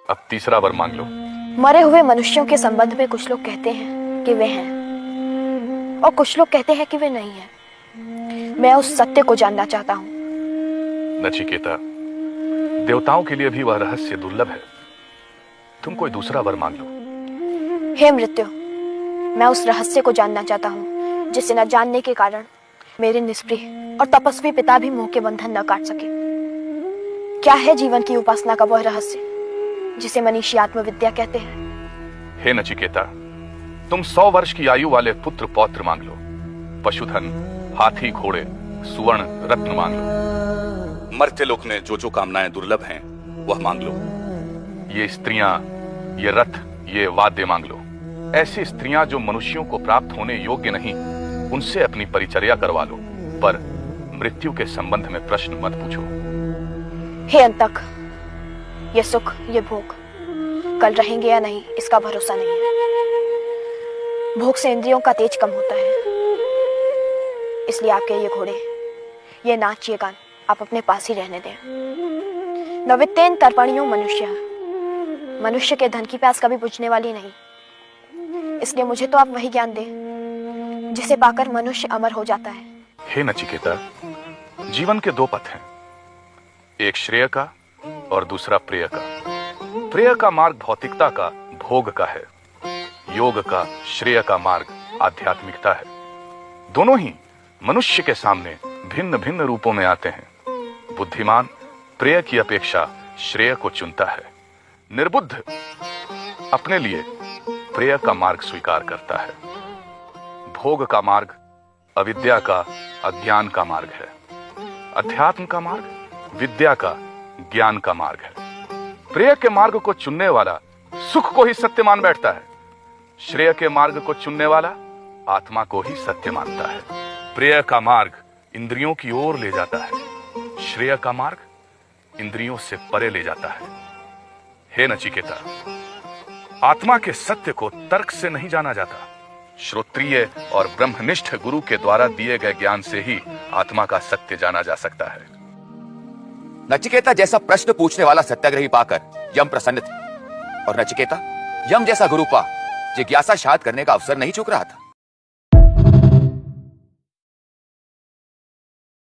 अब तीसरा वर मांग लो। मरे हुए मनुष्यों के संबंध में कुछ लोग कहते हैं कि वे हैं और कुछ लोग कहते हैं कि वे नहीं हैं। मैं उस सत्य को जानना चाहता हूँ। नचिकेता, देवताओं के लिए भी वह रहस्य दुर्लभ है। तुम कोई दूसरा वर मांग लो। हे मृत्यु, मैं उस रहस्य को जानना चाहता हूँ जिसे न जानने के कारण मेरे निष्प्रिय और तपस्वी पिता भी मोह के बंधन न काट सके। क्या है जीवन की उपासना का वह रहस्य जिसे मनीषी आत्मविद्या कहते हैं? हे नचिकेता, तुम 100 वर्ष की आयु वाले पुत्र पौत्र मांग लो। पशुधन, हाथी, घोड़े, सुवर्ण, रत्न मांग लो। मर्त्यलोक में जो जो कामनाएं दुर्लभ हैं वह मांग लो। ये स्त्रियां, ये रथ, ये वाद्य मांग लो। ऐसी स्त्रियां जो मनुष्यों को प्राप्त होने योग्य नहीं, उनसे अपनी परिचर्या करवा लो। पर मृत्यु के संबंध में प्रश्न मत पूछो। हे अंतक, ये सुख, ये भोग कल रहेंगे या नहीं इसका भरोसा नहीं है। भोग से इंद्रियों का तेज कम होता है। इसलिए आपके ये घोड़े, ये नाच, ये गान आप अपने पास ही रहने दें। नवितेन तर्पणियों मनुष्य, मनुष्य के धन की प्यास कभी बुझने वाली नहीं। इसलिए मुझे तो आप वही ज्ञान दें जिसे पाकर मनुष्य अमर हो जाता है। हे नचिकेता, जीवन के दो पथ हैं, एक श्रेय का और दूसरा प्रेय का। प्रेय का मार्ग भौतिकता का, भोग का है। योग का, श्रेय का मार्ग आध्यात्मिकता है। दोनों ही मनुष्य के सामने भिन्न भिन्न रूपों में आते हैं। बुद्धिमान प्रेय की अपेक्षा श्रेय को चुनता है। निर्बुद्ध अपने लिए प्रेय का मार्ग स्वीकार करता है। भोग का मार्ग अविद्या का, अज्ञान का मार्ग है। अध्यात्म का मार्ग विद्या का, ज्ञान का मार्ग है। प्रेय के मार्ग को चुनने वाला सुख को ही सत्य मान बैठता है। श्रेय के मार्ग को चुनने वाला आत्मा को ही सत्य मानता है। प्रेय का मार्ग इंद्रियों की ओर ले जाता है, श्रेय का मार्ग इंद्रियों से परे ले जाता है। हे नचिकेता, आत्मा के सत्य को तर्क से नहीं जाना जाता। श्रोत्रिय और ब्रह्मनिष्ठ गुरु के द्वारा दिए गए ज्ञान से ही आत्मा का सत्य जाना जा सकता है। नचिकेता जैसा प्रश्न पूछने वाला सत्याग्रही पाकर यम प्रसन्न थे, और नचिकेता यम जैसा गुरु पा जिज्ञासा शांत करने का अवसर नहीं चूक रहा था।